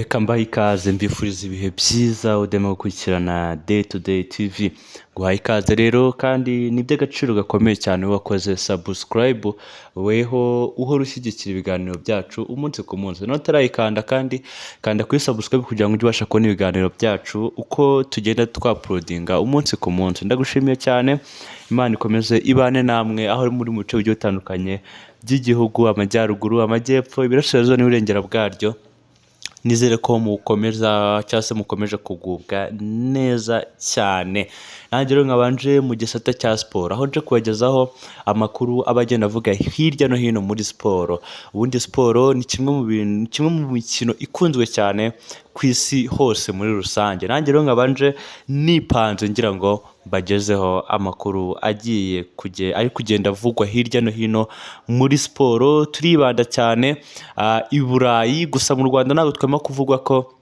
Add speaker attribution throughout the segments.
Speaker 1: Reka mbahe ikaze mbifuriza ibihe byiza udema gukurikirana Day to Day TV. Guhaye ikaze rero kandi ni iby'agaciro gakomeye cyane wakoze subscribe weho uhora ushyigikira ibiganiro byacu umunsi ku munsi. Nutarayikanda kandi kanda kuri subscribe kugira ngo ujye ubasha kubona ibiganiro byacu uko tugenda twaploadinga umunsi ku munsi. Ndagushimiye cyane, Imana ikomeze ibane namwe aho muri mu bice bigiye bitandukanye by'igihugu, amajyaruguru, amajyepfo, iburasirazuba n'uburengera bwaryo. Nizere ko mukomeza cyangwa se mukomeje kugubwa neza cyane. Nanjye rero nkabanje mu gisata cya siporo, aho nje kubagezaho amakuru aba agenda avuga hirya no hino muri siporo. Ubundi siporo ni kimwe mu mikino ikunzwe cyane ku isi hose muri rusange. Nanjye rero nkabanje nipanze ngira ngo bagezeho amakuru ari kugenda avugwa hirya no hino muri siporo. Turibanda cyane i Burayi, gusa mu Rwanda ntabwo twema kuvugwa ko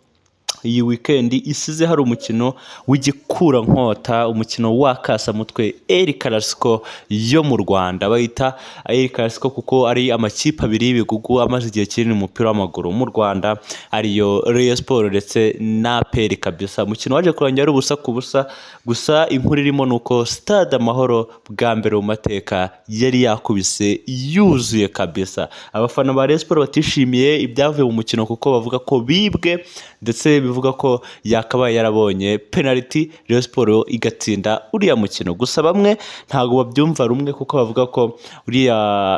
Speaker 1: iyi weekend isize hari umukino w'igikurankota, umukino w'akasamutwe El Clasico yo mu Rwanda. Bayita El Clasico kuko ari amakipe abiri y'ibigugu amaze igihe kinini mu mupira w'amaguru mu Rwanda, ariyo Rayon Sport ndetse na APR kabisa. Umukino waje kurangira ari ubusa ku busa, gusa inkuru irimo nuko Stade Amahoro bwa mbere mu mateka yari yakubise yuzuye kabisa. Abafana ba Rayon Sport batishimiye ibyavuye mu mukino kuko bavuga ko bibwe, ndetse bivuga ko yakabaye yarabonye penalty Rayon Sport igatsinda uriya mukino. Gusa bamwe ntabwo babyumva rumwe kuko bavuga ko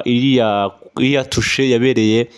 Speaker 1: iriya tushe yabereye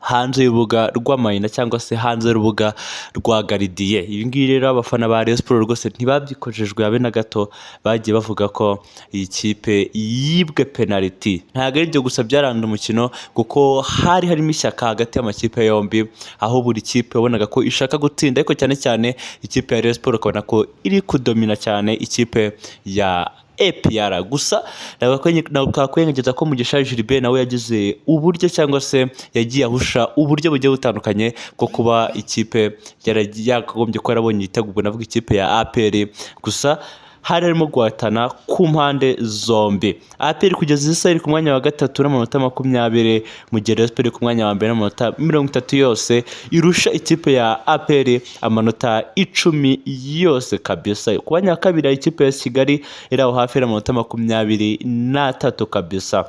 Speaker 1: hanze y'urubuga rw'amayina cyangwa se hanze y'urubuga rwa garidiye. Ibi ngibi rero abafana ba Rayon Sport rwose ntibabyikojejwe habe na gato, bagiye bavuga ko iyi kipe yibwe penalty. Ntabwo ari byo gusa byaranze umukino kuko hari harimo ishyaka hagati y'amakipe yombi, aho buri kipe wabonaga ko ishaka gutsinda, ariko cyane cyane ikipe ya Rayon Sport ukabona ko iri kudomina cyane ikipe ya APR. Gusa nakwengeza ko Mugisha Gilbert nawe yagize uburyo cyangwa se yagiye ahusha uburyo bugiye butandukanye bwo kuba ikipe yakagombye ko yarabonye igitego, navuga ikipe ya APR. Gusa hari harimo guhatana ku mpande zombi. APR kugeza isa iri ku mwanya wa gatatu n'amanota 20, mu gihe Rayon Sport ku mwanya wa mbere n'amanota 30 yose, irusha ikipe ya APR amanota 10 yose kabisa. Ku mwanya wa kabiri ikipe ya Kigali iri aho hafi n'amanota 23 kabisa.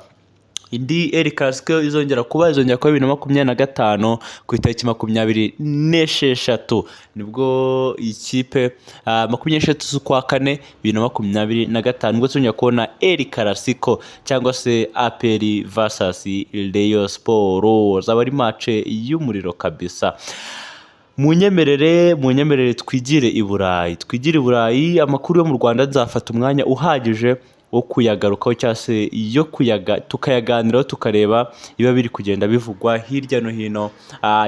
Speaker 1: Indi El Clasico izongera kuba 2025 ku itariki 26 nibwo ikipe 26 z'ukwa kane 2025 nibwo tuzongera kubona El Clasico cyangwa se APR vs Rayon Sport. Zaba ari match y'umuriro kabisa. Munyemerere twigire i Burayi. Amakuru yo mu Rwanda nzafata umwanya uhagije wo kuyagarukaho cyangwa se tukayaganiraho tukareba biba biri kugenda bivugwa hirya no hino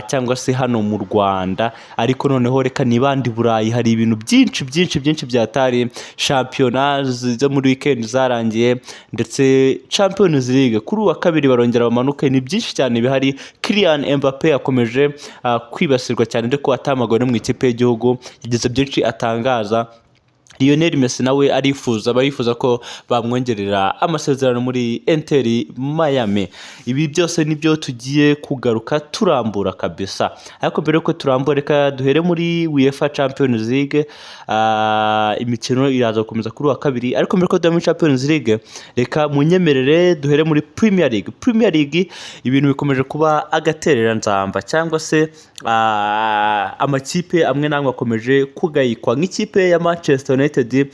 Speaker 1: cyangwa se hano mu Rwanda. Ariko noneho reka nibandi Burayi, hari ibintu byinshi byatari. Shampiyona zo muri weekend zarangiye, ndetse Champions League kuri uwa kabiri barongera bamanuke. Ni byinshi cyane bihari. Kylian Mbappe akomeje kwibasirwa cyane ndetse ko atamagana mu ikipe y'igihugu, yagize byinshi atangaza. Lionel Messi nawe barifuza ko bamwongerera amasezerano muri Inter Miami. Ibi byose nibyo tugiye kugaruka turambura kabisa. Ariko mbere yuko turambura, reka duhere muri UEFA Champions League. Imikino iraza gukomeza kuri wa kabiri, ariko mbere ko duhere muri Champions League, reka munyemerere duhere muri Premier League. Ibintu bikomeje kuba agaterera nzamba, cyangwa se amakipe amwe namwe akomeje kugayikwa. Nk'ikipe ya Manchester United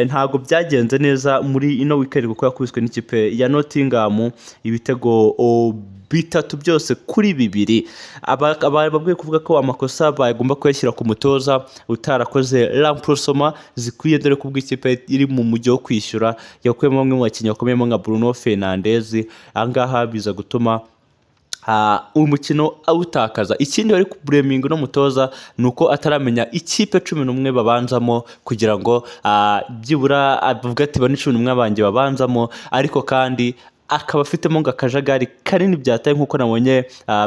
Speaker 1: ntabwo byagenze neza muri ino weekend kuko yakubiswe n'ikipe ya Nottingham ibitego 3 byose kuri 2. Babwiye kuvuga ko amakosa bagomba kuyashyira ku mutoza utarakoze remplacement zikwiye, dore ko ikipe iri mu mujyi wo kwishyura yakuyemo bamwe mu bakinnyi bakomeyemo nka Bruno Fernandes. Ahangaha biza gutuma umukino awutakaza. Ikindi bari kubreminga no mutoza nuko ataramenya ikipe 11 babanzamo kugira ngo byibura avuga ati bane 11 abanjye babanzamo, ariko kandi akaba afitemo ngo akajagari kanini byataye nk'uko nabonye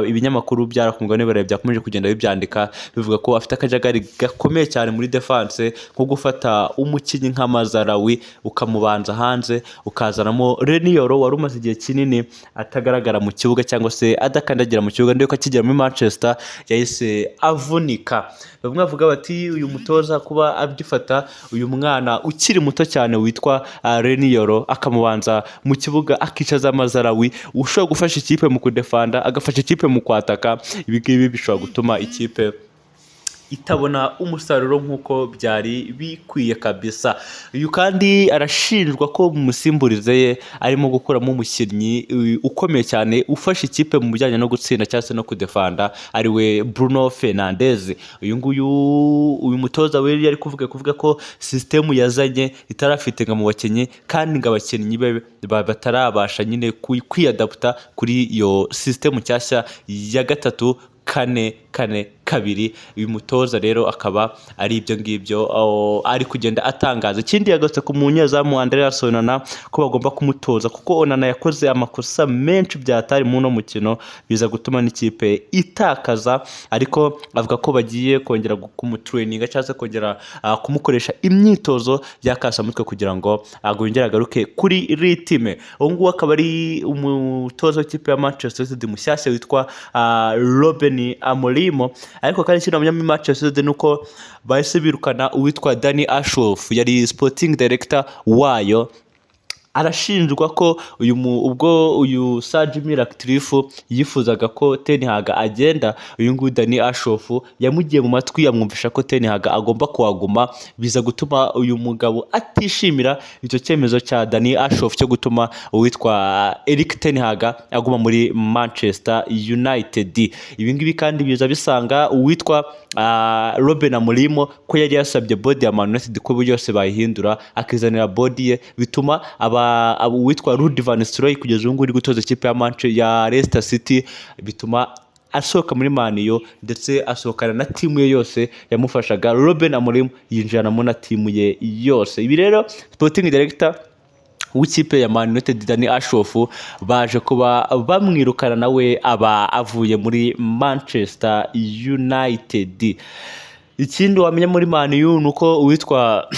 Speaker 1: ibinyamakuru byarakunzwe n'ibirebe byakomeje kugenda bibyandika bivuga ko afite akajagari gakomeye cyane muri defense nko gufata umukinnyi nka Mazarawi ukamubanza hanze ukazanamo Reniero wari umaze igihe kinini atagaragara mu kibuga cyangwa se adakandagira mu kibuga ndetse akigera muri Manchester yahise avunika. Bamwe bavuga bati uyu mutoza kuba agifata uyu mwana ukiri muto cyane witwa Reniero akamubanza mu kibuga akicaza Mazarawi ushobora gufasha ikipe mu kudefanda agafasha ikipe mu kwataka, ibi ngibi bishobora gutuma ikipe itabona umusaruro nk'uko byari bikwiye kabisa. Uyu kandi arashinjwa ko mu musimburize ye arimo gukuramo umukinnyi ukomeye cyane ufasha ikipe mu bijyanye no gutsinda cyangwa se no kudefanda ariwe Bruno Fernandes. Uyu mutoza we yari kuvuga ko system yazanye itarafite nka mu bakinnyi kandi ngo abakinnyi be batarabasha nyine kwiyadapta kuri iyo system cyashya ya 3-4-2. Uyu mutoza rero akaba ari ibyo ngibyo ari kugenda atangaza. Ikindi yagatse ku munyezamu Andreas Onana ko bagomba kumutoza kuko Onana yakoze amakosa menshi byatari mu no mukino biza gutuma n'ikipe itakaza, ariko avuga ko bagiye kongera kumutraininga cyangwa se kongera kumukoresha imyitozo yakasa mutwe kugira ngo agongere agaruke kuri ritime. Ubu akaba ari umutoza w'ikipe ya Manchester City mushyashya witwa Ruben Amorim, ariko kandi kino muri Manchester City nuko bahise birukana uwitwa Danny Ashworth yari sporting director wayo. Arashinjwa ko uyu Sir Jim Ratcliffe yifuzaga ko Ten Hag agenda, uyu nguyu Danny Ashworth yamugiye mu matwi yamwumvisha ko Ten Hag agomba kuhaguma, biza gutuma uyu mugabo atishimira icyo cyemezo cya Danny Ashworth cyo gutuma uwitwa Erik Ten Hag aguma muri Manchester United. Ibi ngibi kandi biza bisanga uwitwa Ruben Amorim ko yari yasabye body ya Man United ko byose bayihindura akizanira body ye, bituma uwitwa Ruud van Nistelrooy kugeza ubu ngubu uri gutoza ikipe ya Leicester City, bituma asohoka muri Man U ndetse asohokana na timu ye yose yamufashaga. Ruben Amorim yinjiranamo na timu ye yose. Ibi rero sporting director w'ikipe ya Man United Danny Ashworth baje kuba bamwirukana nawe aba avuye muri Manchester United. Ikindi wamenya muri Man U nuko uwitwa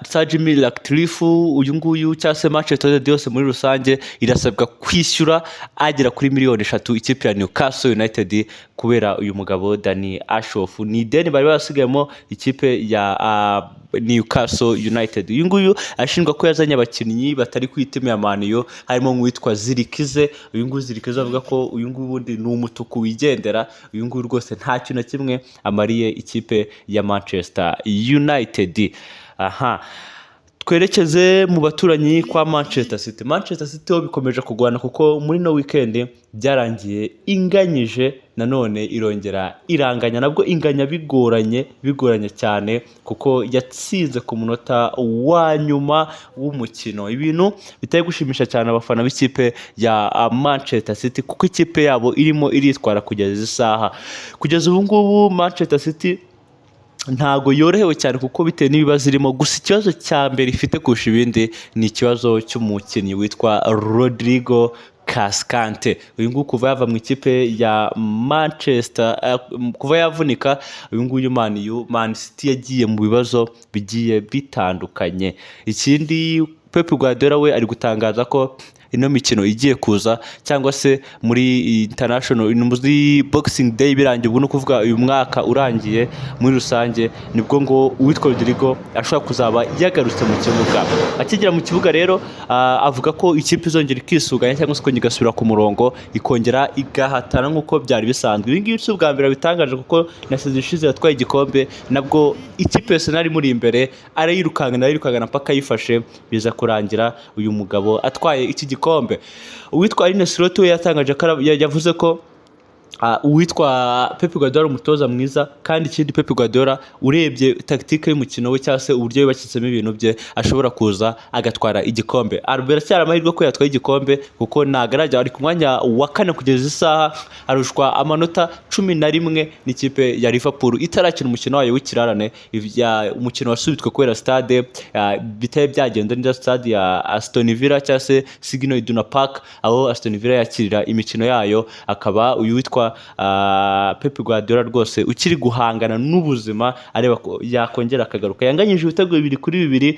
Speaker 1: Sir Jim Ratcliffe uyu nguyu cyangwa se Manchester United yose muri rusange irasabwa kwishyura agera kuri miliyoni 3 ikipe ya Newcastle United kubera uyu mugabo Danny Ashworth. Ni ideni bari basigayemo ikipe ya Newcastle United. Uyu nguyu ashinjwa ko yazanye abakinnyi batari ku itime ya Man U harimo nk'uwitwa Zirkize. Uyu nguyu Zirkize avuga ko uyu nguyu ubundi ni umutuku wigendera, uyu nguyu rwose nta kintu na kimwe amariye ikipe ya Manchester United. Twerekeze mu baturanyi kwa Manchester City. Manchester City ho bikomeje kugwana kuko muri no weekend byarangiye inganyije, nanone irongera iranganya, nabwo inganya bigoranye cyane kuko yatsinze ku munota wa nyuma w'umukino. Ibintu bitari gushimisha cyane abafana b'ikipe ya Manchester City kuko ikipe yabo irimo iritwara kugeza isaha. Kugeza ubu ngubu Manchester City ntago yorohewe cyane kuko bitewe n'ibibazo irimo, gusa ikibazo cya mbere ifite kurusha ibindi ni ikibazo cy'umukinnyi witwa Rodrigo Cascante. Uyu nguyu kuva yava mu ikipe ya Manchester kuva yavunika, uyu nguyu Man City yagiye mu bibazo bigiye bitandukanye. Ikindi Pep Guardiola we ari gutangaza ko ino mikino igiye kuza cyangwa se muri international muri Boxing Day birangiye, ubwo no kuvuga uyu mwaka urangiye muri rusange, nibwo ngo uwitwa Rodrigo ashobora kuzaba yagarutse mu kibuga. Akigera mu kibuga rero avuga ko ikipe izongera ikisuganya cyangwa se kongera igasubira ku murongo ikongera igahatana nk'uko byari bisanzwe. Ibi ngibi si ubwa mbere bitangaje kuko na season ishize yatwaye igikombe, nabwo ikipe yose nari muri imbere arayirukangana mpaka yifashe, biza kurangira uyu mugabo atwaye iki gikombe. Uwitwa Arne Slot we yatangaje yavuze ko uwitwa Pep Guardiola umutoza mwiza, kandi ikindi Pep Guardiola urebye tactique y'umukino we cyangwa se uburyo yubakitsemo ibintu bye ashobora kuza agatwara igikombe. Albert cyari amahirwe ko yatwaye igikombe kuko nagarajya ari ku mwanya wa kane kugeza isaha, arushwa amanota 11 n'ikipe ya Liverpool itarakina umukino wayo w'ikirarane. Umukino wasubitswe kubera stade biteye byagenda neza, stade ya Aston Villa cyangwa se Signal Iduna Park, aho Aston Villa yakirira imikino yayo. Akaba uyu witwa Pep Guardiola rwose ukiri guhangana n'ubuzima areba ko yakongera akagaruka. Yanganyije ibitego 2-2,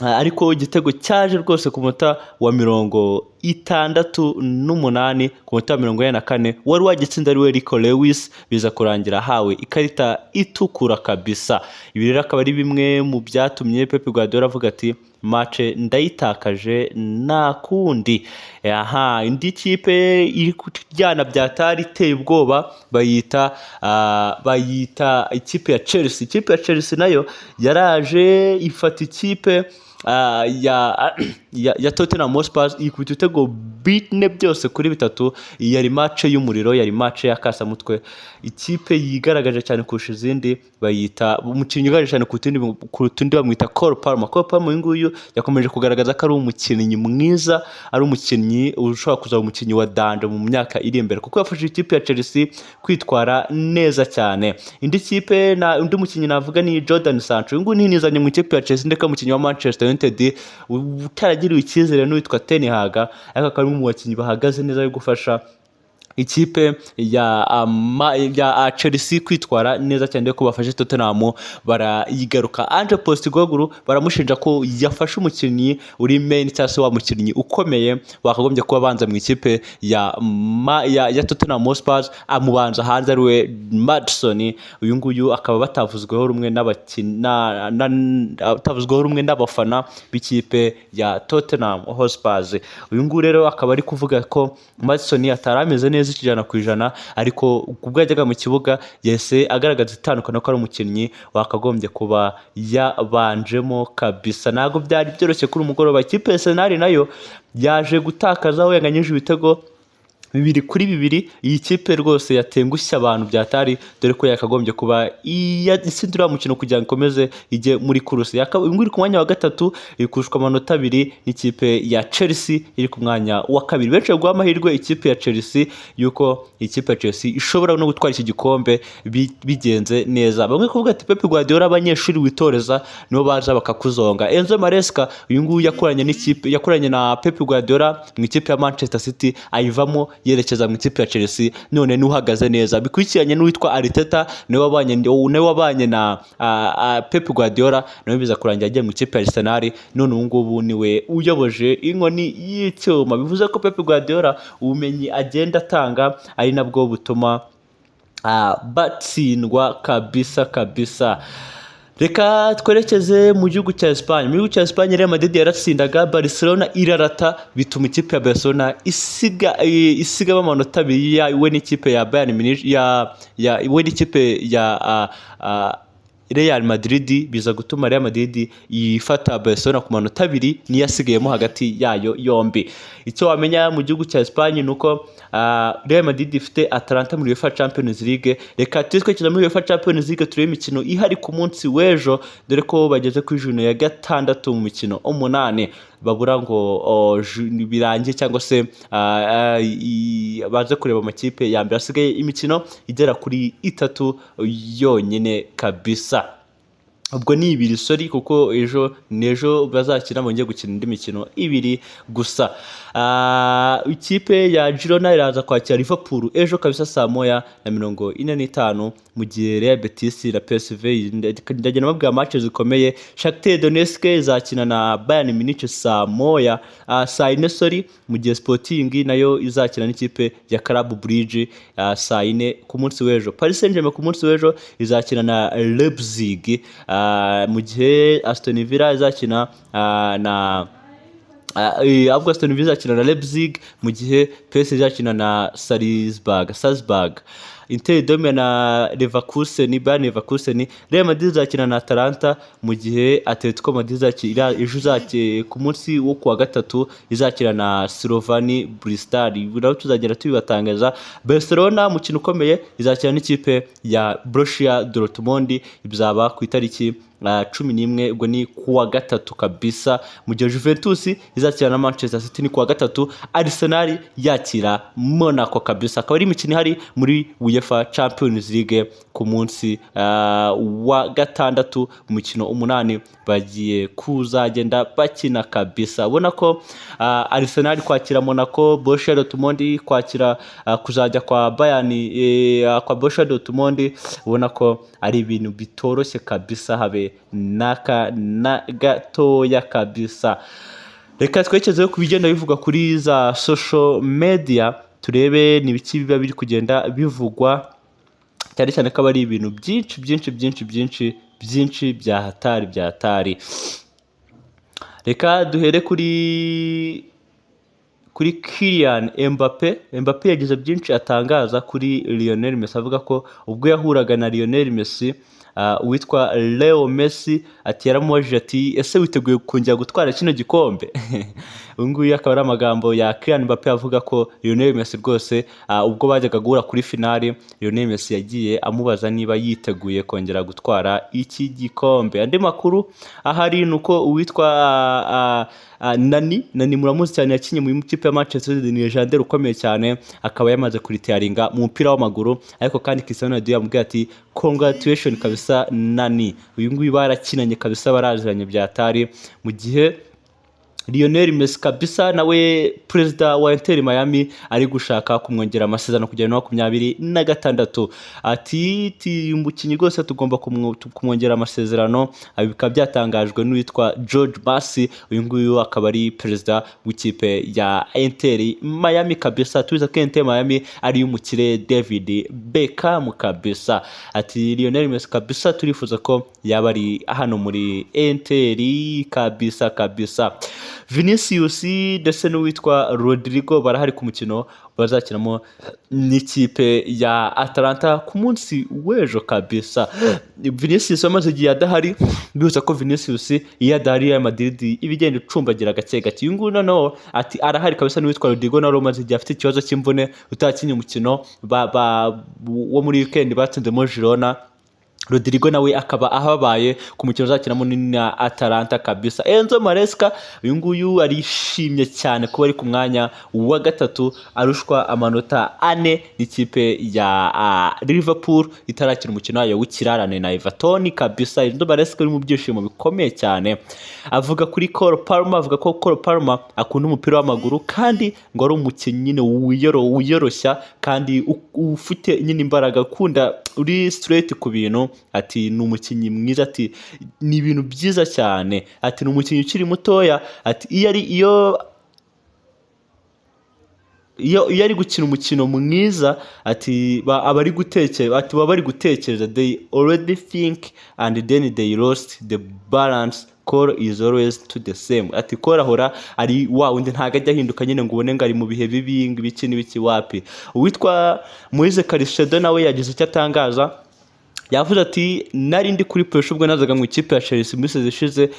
Speaker 1: ariko igitego cyaje rwose ku munota wa 68 ku munota wa 44 wari wagitsinda ari we Rico Lewis, biza kurangira hawe ikarita itukura kabisa. Ibi rero akaba ari bimwe mu byatumye Pep Guardiola avuga ati match ndayitakaje nta kundi. Indi kipe iri kujyana byatari iteye ubwoba bayita ikipe ya Chelsea. Ikipe ya Chelsea nayo yaraje ifata ikipe ya Tottenham Hotspur ikubita ibitego 4 byose kuri 3. Yari match y'umuriro, yari match y'akasamutwe. Ikipe yigaragaje cyane kurusha izindi bayita umukinnyi ugaragaje cyane ku tundi bamwita Cole Palmer. Cole Palmer uyu nguyu yakomeje kugaragaza ko ari umukinnyi mwiza, ari umukinnyi ushobora kuzaba umukinnyi wa danje mu myaka iri imbere, kuko yafashije ikipe ya Chelsea kwitwara neza cyane. Undi mukinnyi navuga ni Jadon Sancho. Uyu nguyu ninizanye mu ikipe ya Chelsea ndeka umukinnyi wa Manchester United utaragiriwe icyizere n'uwitwa Ten Hag, ariko akaba ari mu bakinnyi bahagaze neza yo gufasha ikipe ya Chelsea kwitwara neza cyane ko bafashe Tottenham barayigaruka. Ange Postecoglou baramushinja ko yafashe umukinnyi uri main cyangwa se wa mukinnyi ukomeye wakagombye kuba banza mu ikipe ya Tottenham Hotspur, amubanza hanze ari we Maddison. Uyu nguyu akaba batavuzweho rumwe n'abafana b'ikipe ya Tottenham Hotspur. Uyu nguyu rero akaba ari kuvuga ko Maddison atarameze neza 100%, ariko ubwo yajyaga mu kibuga yese agaragaza itandukana ko ari umukinnyi wakagombye kuba yabanjemo kabisa. Ntabwo byari byoroshye kuri umugoroba. Ikipe ya Arsenal nayo yaje gutakaza aho yanganyije ibitego 2-2. Iyi kipe rwose yatengushye abantu byatari, dore ko yakagombye kuba isindura umukino kugira ngo ikomeze ijye muri kuruse. Iri ku mwanya wa gatatu iri kurushwa amanota 2 n'ikipe ya Chelsea iri ku mwanya wa 2. Benshi guha amahirwe ikipe ya Chelsea yuko ikipe ya Chelsea ishobora no gutwara iki gikombe bigenze neza. Bamwe kuvuga ati Pep Guardiola abanyeshuri witoreza nibo baza bakakuzonga. Enzo Maresca uyu nguyu yakoranye na Pep Guardiola mu ikipe ya Manchester City, ayivamo yerekeza mu ikipe ya Chelsea, none nuhagaze neza. Bikurikiranye n'uwitwa Arteta niwe wabanye na Pep Guardiola, nawe biza kurangira agiye mu ikipe ya Arsenal, none ubu ngubu niwe uyoboje inkoni y'icyuma. Bivuze ko Pep Guardiola ubumenyi agenda atanga ari nabwo butuma batsindwa kabisa. Reka twerekeze mu gihugu cya Espagne. Mu gihugu cya Espagne Real Madrid yaratsindaga Barcelona irarata, bituma ikipe ya Barcelona isiga amanota 2 we n'ikipe ya Bayern Munich we n'ikipe ya Real Madrid, biza gutuma Real Madrid ifata Barcelona ku manota 2 niyo asigayemo hagati yayo yombi. Icyo wamenya mu gihugu cya Espagne nuko Real Madrid ifite Atalanta muri UEFA Champions League. Reka twekeza muri UEFA Champions League turebe imikino ihari ku munsi w'ejo, dore ko bageze ku ijoro ya 6 mu mikino 8 babura ngo birangiye cyangwa se baze kureba amakipe ya mbere asigaye imikino igera kuri 3 yonyine kabisa. Ubwo ni 2 kuko ejo bazakina bongeye gukina indi mikino 2 gusa. Ikipe ya Girona iraza kwakira Liverpool ejo kabisa saa 1:45, mu gihe Real Betis na PSV ndagenda babwira match zikomeye. Shakhtar Donetsk izakina na Bayern Munich saa 4, mu gihe Sporting nayo izakina n'ikipe ya Club Brugge saa 4 ku munsi w'ejo. Paris Saint-Germain ku munsi w'ejo izakina na Leipzig, mu gihe Aston Villa izakina na Aston Villa izakina na Leipzig, mu gihe PSG izakina na Salzburg. Inter de Milan na Leverkusen, Bayern Leverkusen. Real Madrid izakina na Atalanta, mu gihe Atletico Madrid izakina ku munsi wo kuwa gatatu izakina na Slovani Bristol. Naho tuzagera tubibatangaza. Barcelona mukino ukomeye izakina n'ikipe ya Borussia Dortmund, bizaba ku itariki 11, ubwo ni kuwa gatatu kabisa, mu gihe Juventus izakina na Manchester City ni kuwa gatatu. Arsenal yakira Monaco kabisa. Akaba ari imikino ihari muri UEFA Champions League ku munsi wa gatandatu, mu mikino 8 bagiye kuzagenda bakina kabisa. Ubona ko Arsenal kwakira Monaco, Borussia Dortmund kwakira kuzajya kwa Bayern, kwa Borussia Dortmund, ubona ko ari ibintu bitoroshye kabisa, habe na gatoya kabisa. Reka twekezeho ku bigenda bivuga kuri za social media, turebe n'ibiki biba biri kugenda bivugwa, cyane cyane ko ari ibintu byinshi bya hatari. Reka duhere kuri Kylian Mbappe yagize byinshi atangaza kuri Lionel Messi, avuga ko ubwo yahuraga na Lionel Messi, witwa Leo Messi, ati yaramubajije ati ese witeguye kongera gutwara kino gikombe? Nguyu akaba ari amagambo ya Kylian Mbappe avuga ko Lionel Messi rwose ubwo bajyaga guhura kuri finale, Lionel Messi yagiye amubaza niba yiteguye kongera gutwara iki gikombe. Andi makuru ahari nuko uwitwa Nani muramuzi cyane, yakinye mu ikipe ya Manchester United, ni legendary ukomeye cyane, akaba yamaze kuritaringa mu mupira w'amaguru. Ariko kandi Cristiano Ronaldo yamubwiye ati congratulations kabisa Nani, uyu nguyu barakinanye kabisa, baraziranye byatari. Mu gihe Lionel Messi kabisa nawe perezida wa Inter Miami ari gushaka kumwongera amasezerano kugera na 26, ati umukinnyi rwose tugomba kumwongera amasezerano. Bikaba byatangajwe n'uwitwa George Bassi, uyu nguyu akaba ari perezida w'ikipe ya Inter Miami kabisa. Tuzi ko Inter Miami ari umukire David Beckham kabisa, ati Lionel Messi kabisa turifuza ko yaba ari hano muri Inter kabisa. Vinicius ndetse n'uwitwa Rodrigo barahari ku mukino bazakinamo n'ikipe ya Atalanta ku munsi w'ejo kabisa. Vinicius amaze igihe adahari, bivuze ko Vinicius iyo adahari Real Madrid ibigenda icumbagira gake gake. Uyu nguyu noneho ati arahari kabisa n'uwitwa Rodrigo, na Roma zigiye afite ikibazo cy'imvune, utakinye umukino wo muri weekend batsinzemo Girona. Rodrigo nawe akaba ahabaye ku mukino uzakinamo na Atalanta kabisa. Enzo Maresca uyu nguyu arishimye cyane kuba ari ku mwanya wa gatatu, arushwa amanota 4 n'ikipe ya Liverpool itarakina umukino wayo w'ikirarane na Everton kabisa. Enzo Maresca uri mu byishimo bikomeye cyane, avuga kuri Cole Palmer, avuga ko Cole Palmer akunda umupira w'amaguru kandi ngo ari umukinnyi nyine wiyoroshya kandi ufite nyine imbaraga, akunda uri straight ku bintu. Ati ni umukinnyi mwiza, ati ni ibintu byiza cyane, ati ni umukinnyi ukiri mutoya, ati iyo ari gukina umukino mwiza, ati abari gutekereza, ati baba bari gutekereza, they already think and then they lost the balance. Cole is always to the same, ati Cole ahora ari wa wundi, ntago ajya ahinduka nyine ngo ubone ngo ari mu bihe bibi ibiki wapi. Uwitwa Moise Caicedo nawe yagize icyo atangaza, yavuze ati nari ndi kuri pressure ubwo nazaga mu ikipe ya Chelsea muri season ishize,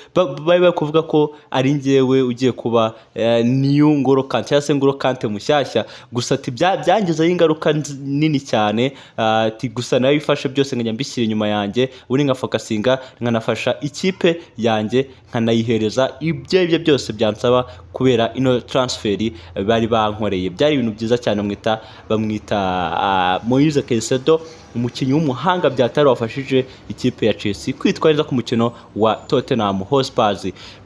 Speaker 1: bari kuvuga ko ari njyewe ugiye kuba new Ngolo Kante cyangwa se Ngolo Kante mushyashya, gusa ati byangizeho ingaruka nini cyane, ati gusa nayo bifashe byose nkajya mbishyira inyuma yanjye, uri nka focusinga nkanafasha ikipe yanjye nkanayihereza ibyo byose byansaba kubera ino transfer bari bankoreye. Byari ibintu byiza cyane, bamwita Moise Caicedo, umukinnyi w'umuhanga byatari wafashije ikipe ya Chelsea kwitwariza ku mukino wa Tottenham Hotspur.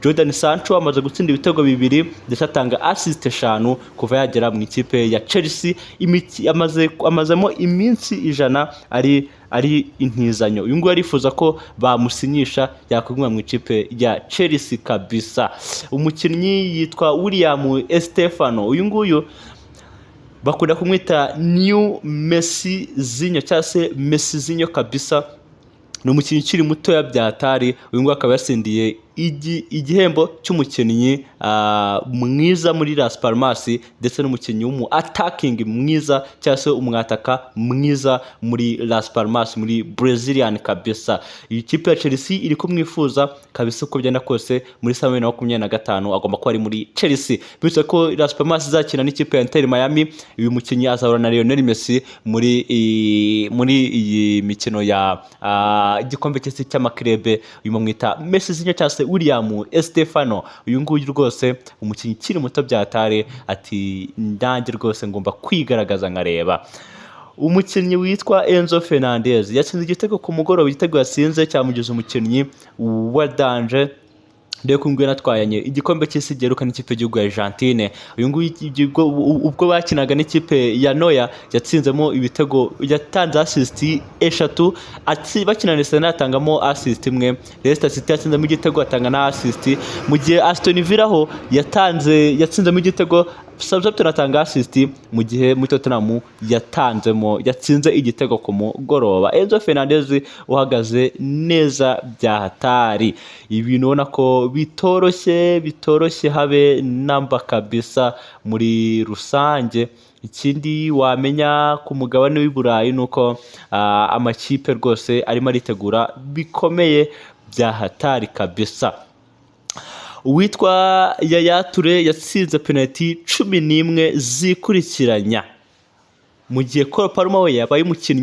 Speaker 1: Jadon Sancho amaze gutsinda ibitego 2 ndetse atanga assist 5 kuva yagera mu ikipe ya Chelsea. Amazemo iminsi 100 ari intizanyo. Uyu nguyu arifuza ko bamusinyisha yakuguma mu ikipe ya Chelsea kabisa. Umukinnyi yitwa William Estefano, uyu nguyu bakunda kumwita New Messizinho cyangwa se Messizinho kabisa, ni umukinnyi ukiri mutoya byatari. Uyu nguyu akaba yasindiye igihembo cy'umukinnyi mwiza muri Las Palmas ndetse n'umukinnyi attacking mwiza cyangwa se umwataka mwiza muri Las Palmas muri Brazilian kabisa. Iyi kipe ya Chelsea iri kumwifuza kabisa uko byenda kose muri 2025 agomba kuba ari muri Chelsea. Bityo ko Las Palmas izakina n'ikipe ya Inter Miami, uyu mukinnyi azahura na Lionel Messi muri iyi mikino ya igikombe cy'isi cy'amaklebe. Uyu mwita Messi cyangwa se William Estefano, uyu nguyu rwose umukinnyi kiri muto byatare ati ndange rwose ngomba kwigaragaza nkareba. Umukinnyi witwa Enzo Fernandez yatsinze igitego ku mugoroba, igitego yasinze cyamugize umukinnyi wa danger Ndeko kumwe natwayanye igikombe cy'isi giheruka n'ikipe y'igihugu ya Argentine. Uyu nguyu ubwo bakinaga n'ikipe ya Noya yatsinzemo ibitego, yatanze assist 3, bakina Arsenal atangamo assist 1, Leicester City yatsinzemo igitego atanga na assist, mu gihe Aston Villa ho yatsinzemo igitego, Southampton atanga assist, mu gihe muri Tottenham yatsinze igitego ku mugoroba. Enzo Fernandez uhagaze neza bya hatari, ibintu ubona ko bitoroshye habe namba kabisa muri rusange. Ikindi wamenya ku mugabane w'i Burayi nuko amakipe rwose arimo aritegura bikomeye bya hatari kabisa. Uwitwa Yaya Toure yatsinze penalty 11 zikurikiranya, mu gihe Cole Palmer we yabaye umukinnyi